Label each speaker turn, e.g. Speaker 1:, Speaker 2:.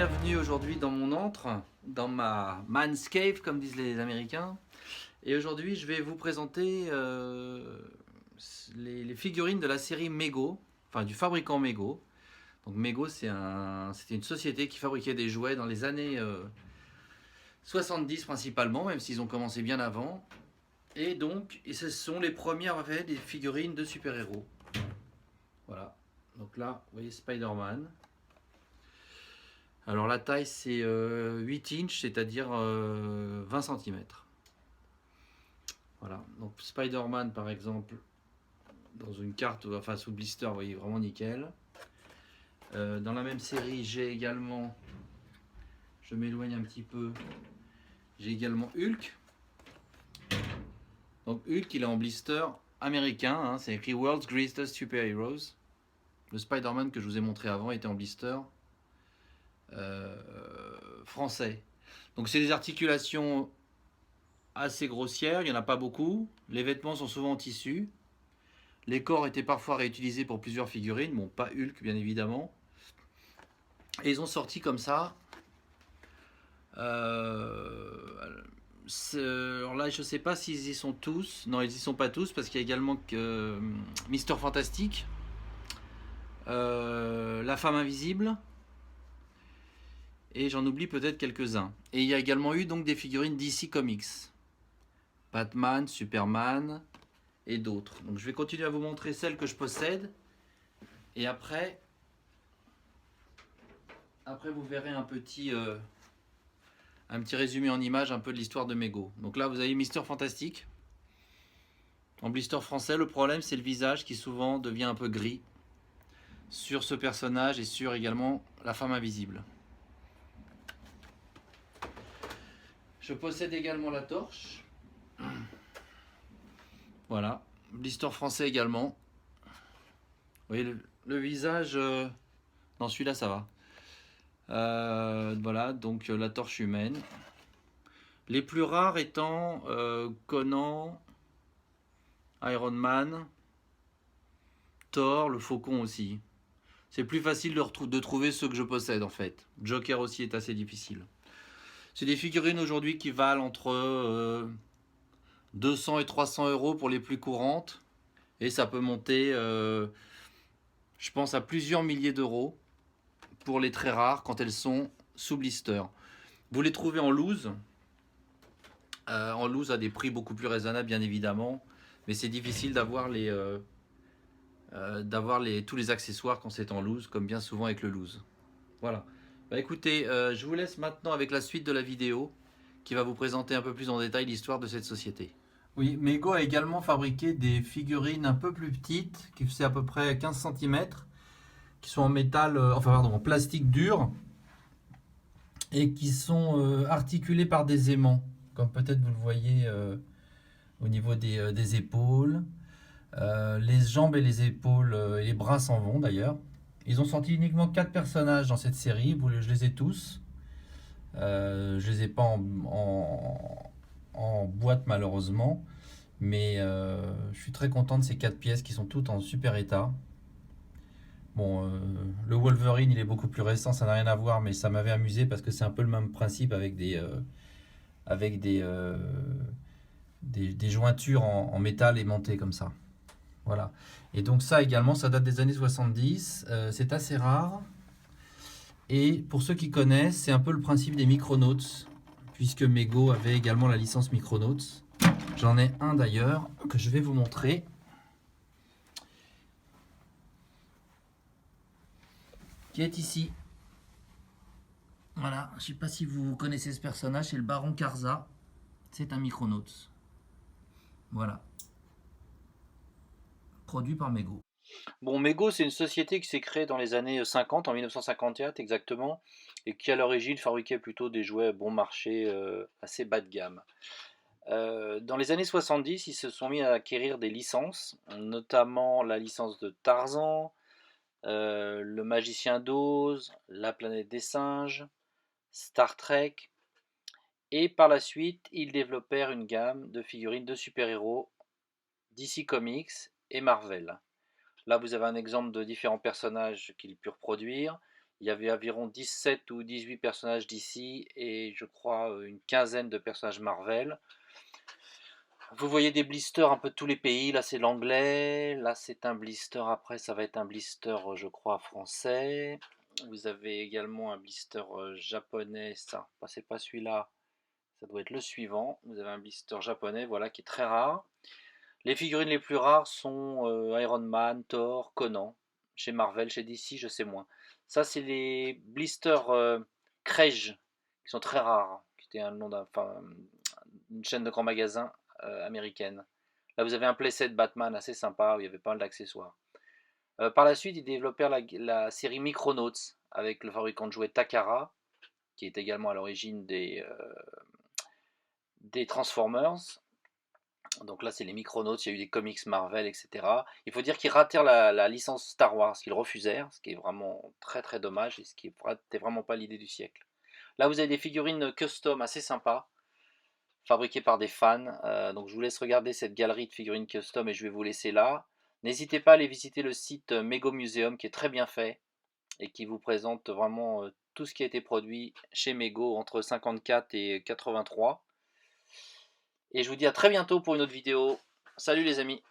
Speaker 1: bienvenue aujourd'hui dans mon antre, dans ma man's cave comme disent les Américains. Et aujourd'hui je vais vous présenter les figurines de la série Mego, enfin du fabricant Mego. Donc Mego c'était une société qui fabriquait des jouets dans les années 70 principalement, même s'ils ont commencé bien avant. Et donc ce sont les premiers à avoir fait des figurines de super-héros. Voilà, donc là vous voyez Spider-Man. Alors la taille c'est 8 inches, c'est-à-dire 20 cm. Voilà, donc Spider-Man par exemple, dans une carte, enfin sous blister, vous voyez vraiment nickel. Dans la même série, j'ai également, je m'éloigne un petit peu, j'ai également Hulk. Donc Hulk, il est en blister américain, hein, c'est écrit World's Greatest Superheroes. Le Spider-Man que je vous ai montré avant était en blister français. Donc c'est des articulations assez grossières, il n'y en a pas beaucoup. Les vêtements sont souvent en tissu. Les corps étaient parfois réutilisés pour plusieurs figurines, bon pas Hulk bien évidemment. Et ils ont sorti comme ça. Alors là je sais pas s'ils y sont tous. Non ils y sont pas tous parce qu'il y a également Mister Fantastic, La Femme Invisible. Et j'en oublie peut-être quelques-uns. Et il y a également eu donc des figurines DC Comics. Batman, Superman et d'autres. Donc je vais continuer à vous montrer celles que je possède. Et après vous verrez un petit résumé en images un peu de l'histoire de Mego. Donc là vous avez Mister Fantastic. En blister français, le problème c'est le visage qui souvent devient un peu gris sur ce personnage et sur également la femme invisible. Je possède également la torche. Voilà, blister français également. Vous voyez le visage, non celui-là ça va. Voilà, donc la torche humaine. Les plus rares étant Conan, Iron Man, Thor, le Faucon aussi. C'est plus facile de trouver ceux que je possède en fait. Joker aussi est assez difficile. C'est des figurines aujourd'hui qui valent entre 200 et 300 euros pour les plus courantes. Et ça peut monter, je pense, à plusieurs milliers d'euros pour les très rares quand elles sont sous blister. Vous les trouvez en loose. En loose à des prix beaucoup plus raisonnables bien évidemment. Mais c'est difficile d'avoir tous les accessoires quand c'est en loose, comme bien souvent avec le loose. Voilà. Bah écoutez, je vous laisse maintenant avec la suite de la vidéo qui va vous présenter un peu plus en détail l'histoire de cette société. Oui, Mego a également fabriqué des figurines un peu plus petites, qui faisaient à peu près 15 cm, qui sont en métal, en plastique dur, et qui sont articulées par des aimants, comme peut-être vous le voyez au niveau des épaules. Les jambes et les épaules et les bras s'en vont d'ailleurs. Ils ont sorti uniquement 4 personnages dans cette série, je les ai tous. Je les ai pas en boîte malheureusement, mais je suis très content de ces 4 pièces qui sont toutes en super état. Bon, le Wolverine il est beaucoup plus récent, ça n'a rien à voir, mais ça m'avait amusé parce que c'est un peu le même principe avec des jointures en métal aimantées comme ça. Voilà. Et donc ça également, ça date des années 70. C'est assez rare. Et pour ceux qui connaissent, c'est un peu le principe des Micronauts, puisque Mego avait également la licence Micronauts. J'en ai un d'ailleurs que je vais vous montrer. Qui est ici. Voilà, je ne sais pas si vous connaissez ce personnage, c'est le Baron Karza. C'est un Micronauts. Voilà. Produit par Mego. Bon, Mego, c'est une société qui s'est créée dans les années 50, en 1954 exactement, et qui à l'origine fabriquait plutôt des jouets bon marché assez bas de gamme. Dans les années 70, ils se sont mis à acquérir des licences, notamment la licence de Tarzan, le Magicien d'Oz, La Planète des Singes, Star Trek, et par la suite, ils développèrent une gamme de figurines de super-héros, DC Comics et Marvel. Là, vous avez un exemple de différents personnages qu'ils purent produire. Il y avait environ 17 ou 18 personnages d'ici et je crois une quinzaine de personnages Marvel. Vous voyez des blisters un peu de tous les pays. Là, c'est l'anglais. Là, c'est un blister. Après, ça va être un blister, je crois, français. Vous avez également un blister japonais. Ça, c'est pas celui-là. Ça doit être le suivant. Vous avez un blister japonais, voilà, qui est très rare. Les figurines les plus rares sont Iron Man, Thor, Conan. Chez Marvel, chez DC, je sais moins. Ça, c'est les blisters Krej, qui sont très rares, qui était un nom enfin, une chaîne de grands magasins américaine. Là, vous avez un playset Batman assez sympa, où il y avait pas mal d'accessoires. Par la suite, ils développèrent la série Micronauts, avec le fabricant de jouets Takara, qui est également à l'origine des Transformers. Donc là, c'est les Micronauts, il y a eu des comics Marvel, etc. Il faut dire qu'ils ratèrent la licence Star Wars, qu'ils refusèrent, ce qui est vraiment très très dommage et ce qui n'était vraiment pas l'idée du siècle. Là, vous avez des figurines custom assez sympas, fabriquées par des fans. Donc je vous laisse regarder cette galerie de figurines custom et je vais vous laisser là. N'hésitez pas à aller visiter le site Mego Museum qui est très bien fait et qui vous présente vraiment tout ce qui a été produit chez Mego entre 54 et 83. Et je vous dis à très bientôt pour une autre vidéo. Salut les amis!